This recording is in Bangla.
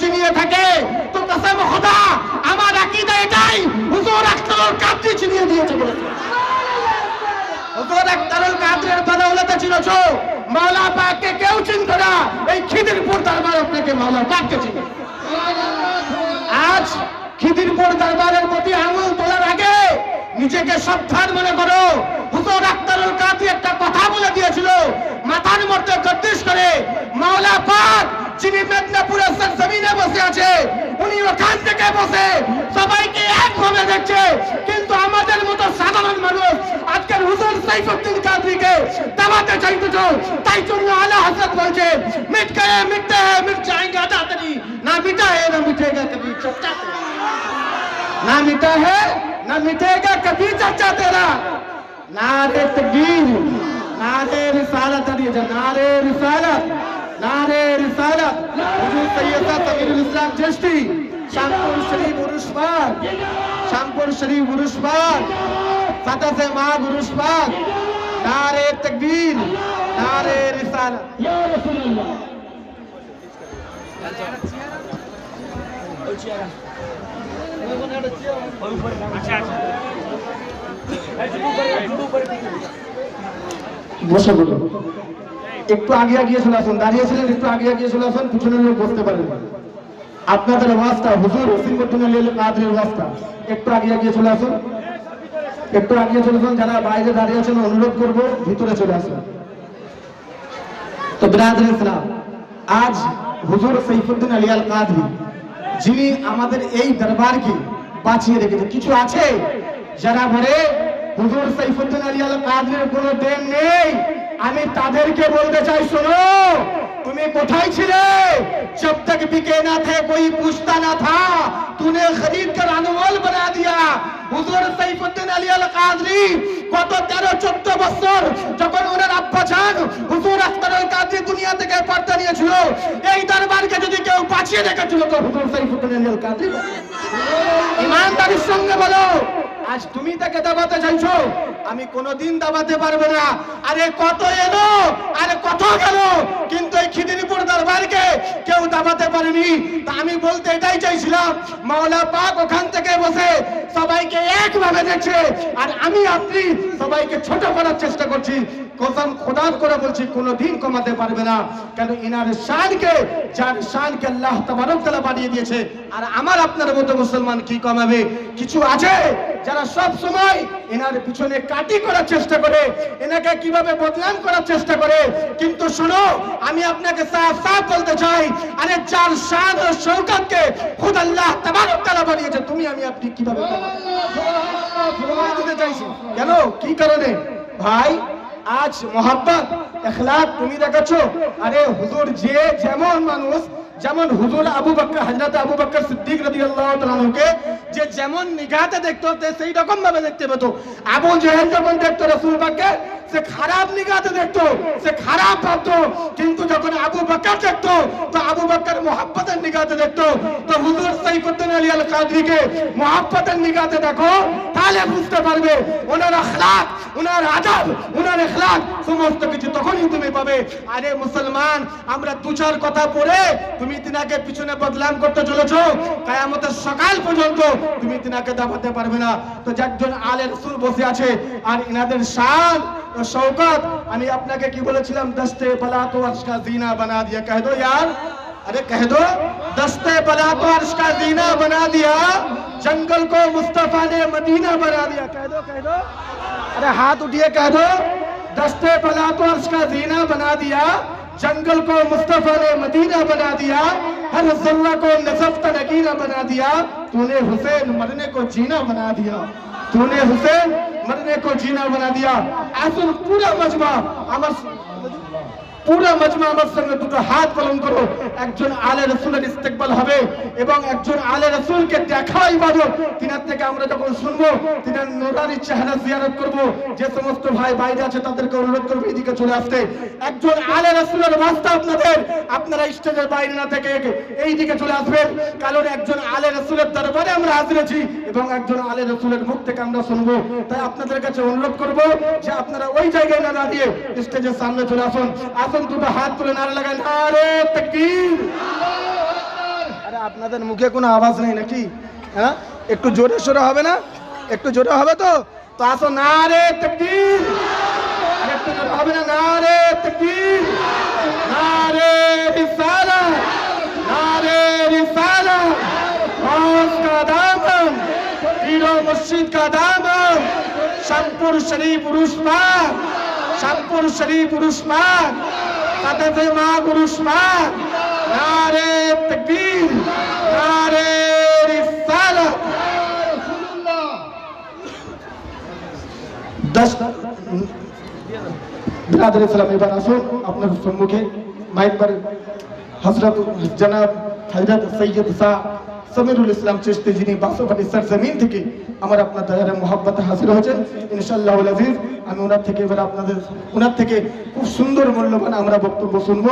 চিনিয়ে থাকে তো কসম খোদা আমার আকীদা এটাই হুজুর আখতারুল কাদরী চিনিয়ে দিয়েছে বলেছে। হুজুর আখতারুল কাদরীর বদৌলতে চিনেছো মাওলা পাককে কেউ চিনত না, এই খিদিরপুর দরবার আপনাকে মাওলা পাককে চিনে। আজ খিদিরপুর দরবারের প্রতি আঙুল তোলার আগে নিজেকে সাবধান মনে করো। হুজুর আখতারুল কাদরী একটা কথা বলে দিয়েছিল মাথার মধ্যে গর্দিশ করে, মাওলা পাক যিনি মেদিনীপুরের জমিনে বসে আছে উনি ওখান থেকে বসে সবাইকে একভাবে দেখছে, কিন্তু আমাদের মতো সাধারণ মানুষ আজকের হুজুর সাইফুদ্দিন কাদরীকে দাবাতে চাইতেছো। তাই জন্য আলা হযরত বলছে মিট গয়ে মিটতে হ্যায় মিট जाएंगे আদাতরি, না মিটা है না মিটেगा कभी चर्चा तेरा, ना मिटा है ना मिटेगा कभी चर्चा तेरा। नारे तकबीर, नारे रिसालत, नारे रिसालत, नारे रिसालत। हुजूर सैयद तमीरुल इस्लाम चिश्ती शामपुर शरीफ उर्स पर, शामपुर शरीफ उर्स पर फतह से माग उर्स पर नारे तकबीर, नारे रिसालत। या रसूल अल्लाह বসে বলো, একটু আগে এগিয়ে চলে আসুন, দাঁড়িয়েছিলেন একটু আগে এগিয়ে চলে আসুন, পিছনের লোক বসতে পারেন। আপনাদের ওয়াজটা হুজুর ওসিমউদ্দিন আলী কাদরীর ওয়াজটা একটু আগে এগিয়ে চলে আসুন, একটু আগে চলে আসুন। যারা বাইরে দাঁড়িয়ে আছেন অনুরোধ করবো ভিতরে চলে আসুন। তো বিরাদরে ইসলাম, আজ হুজুর সাইফুদ্দিন আলী আল কাদরী যিনি আমাদের এই দরবারকে বাঁচিয়ে রেখেছে, কিছু আছে যারা বলে হুজুর সাইফুদ্দিন আলী আল কাদরীর কোনো দেন নেই, আমি তাদেরকে বলতে চাই শোনো, তুমি কোথায় ছিলে जब तक बिके ना थे कोई पूछता ना था, तूने खरीद कर अनमोल बना दिया। হুজুর সাইফুদ্দিন আলী আল কাদরী কত 13-14 বছর যখন ওনার আব্বা জান হুজুর আখতারুল কাদরী দুনিয়া থেকে পর্দা নিয়েছিল, এই দরবারকে যদি কেউ বাঁচিয়ে রেখেছিল তো হুজুর সাইফুদ্দিন আলী আল কাদরী। ইমানদারির সঙ্গে বলো, আজ তুমি তাকে দাবাতে চাইছো, আমি কোনোদিন দাবাতে পারবো না। আরে কত এলো আরে কত গেল, কিন্তু এই খিদিরপুর দরবারকে কেউ দাবাতে পারেনি। তা আমি বলতে এটাই চাইছিলাম, মাওলা পাক ওখান থেকে বসে সবাইকে একভাবে দেখছে, আর আমি আপনি সবাইকে ছোট করার চেষ্টা করছি। কসম খোদার করে বলছি কোনোদিন কমাতে পারবে না, কেন ইনার শানকে, যার শানকে আল্লাহ তাবারক তাআলা বাড়িয়ে দিয়েছে, আর আমার আপনার মতো মুসলমান কি কমাবে? কিছু আছে যারা সব সময় এনার পিছনে কাটি করার চেষ্টা করে, এনাকে কিভাবে বদনাম করার চেষ্টা করে। কিন্তু শোনো, আমি আপনাকে সাফ সাফ বলতে চাই, আরে যার শান ও শৌকতকে খুদ আল্লাহ তাবারক তাআলা বাড়িয়েছে, তুমি আমি আপনি কিভাবে দিতে চাইছি? কেন, কি কারণে? ভাই আজ মোহাব্বত এখলাক তুমি দেখাচ্ছো। আরে হুজুর যে যেমন মানুষ, যেমন হুজুর আবু বকর, হযরত আবু বকর সিদ্দিক রাদিয়াল্লাহু তাআলা আনহুকে যে যেমন নিগাহতে দেখতো সেই রকম ভাবে দেখতে পেত। আবু জেহেল যখন দেখতো রাসূল পাককে সে খারাপ নিগাহতে দেখতো, সে খারাপ ভাবতো, কিন্তু যখন আবু বকর দেখতো তো আবু বকর মোহাব্বতের নিগাহতে দেখতো। তো হুজুর সাইফুদ্দিন আলী আল কাদরীকে মোহাব্বতের নিগাহতে দেখো, তাহলে বুঝতে পারবে ওনার আখলাক, ওনার আদব, ওনার ইখলাক সমস্ত কিছু তখনই তুমি পাবে। আরে মুসলমান, আমরা দু চার কথা পড়ে তুমি তিনাকে পিছনে বদনাম করতে চলেছো, কিয়ামতের সকাল পর্যন্ত তুমি তিনাকে দাবাতে পারবে না। তো একজন আলে রাসূল বসে আছে, আর ইনাদের শান ও শওকত, আমি আপনাকে কি বলেছিলাম, দস্তে বলা তো अर्श का जीना बना दिया। कह दो यार, अरे कह दो, दस्ते बला तो अर्श का जीना बना दिया, जंगल को मुस्तफा ने मदीना बना दिया। कह दो, कह दो, अरे हाथ उठिए, कह दो, दस्ते बला तो अर्श का जीना बना दिया, जंगल को मुस्तफा ने मदीना बना दिया, हर जर्रा को नज़फ़ नगीना बना दिया, तूने हुसैन मरने को जीना बना दिया, तूने हुसैन मरने को जीना बना दिया। আসুন পুরো মজমা আমার, পুরো মজমা আমার সঙ্গে দুটো হাত বুলন্দ করো। একজন আলে রাসূলের ইস্তেকবাল হবে এবং একজন আলে রাসূলকে দেখা ইবাদত। তিনার থেকে আমরা যখন শুনবো, তিনার নূরানি চেহারা জিয়ারত করব। যে সমস্ত ভাই বাইরে আছে তাদেরকে অনুরোধ করব এদিকে চলে আসতে। একজন আলে রাসূলের ওয়াস্তা আপনাদের, আপনারা স্টেজের বাইরে না থেকে এই দিকে চলে আসবেন, কারণ একজন আলে রাসূলের দরবারে আমরা হাজির আছি এবং একজন আলে রাসূলের মুখ থেকে আমরা শুনবো। তাই আপনাদের কাছে অনুরোধ করব যে আপনারা ওই জায়গায় না দাঁড়িয়ে স্টেজের সামনে চলে আসুন। আসুন দুটো হাত তুলে নারা লাগান, নারে তাকবীর, আরে আপনাদের মুখে কোনো আওয়াজ নেই নাকি? হ্যাঁ, একটু জোরে সোরে হবে না? একটু জোরে হবে তো? তো আসো, নারে তাকবীর। আর একটু জোরে হবে না? নারে তাকবীর, নারে রিসালাত, নারে রিসালাত। गौस का दामन, पीरो मुर्शिद का दामन, शामपुर शरीफ उरुस पाक, शामपुर शरीफ उरुस पाक, कदम माग उरुस पाक। नारे तकबीर, नारे रिसालत। 10 बिरादर इस्लाम এবার আসুন আপনার সম্মুখে মাইক पर हजरत जनाब हजरत सैयद शाह समीरुल इस्लाम चिश्ती যিনি বাসোপাটি सरजमीन থেকে আমার আপনার দয়ারে মোহাব্বতে হাজির হয়েছেন ইনশাআল্লাহুল আজিজ। আমি ওনার থেকে এবার আপনাদের ওনার থেকে খুব সুন্দর মূল্যবান আমরা বক্তব্য শুনবো।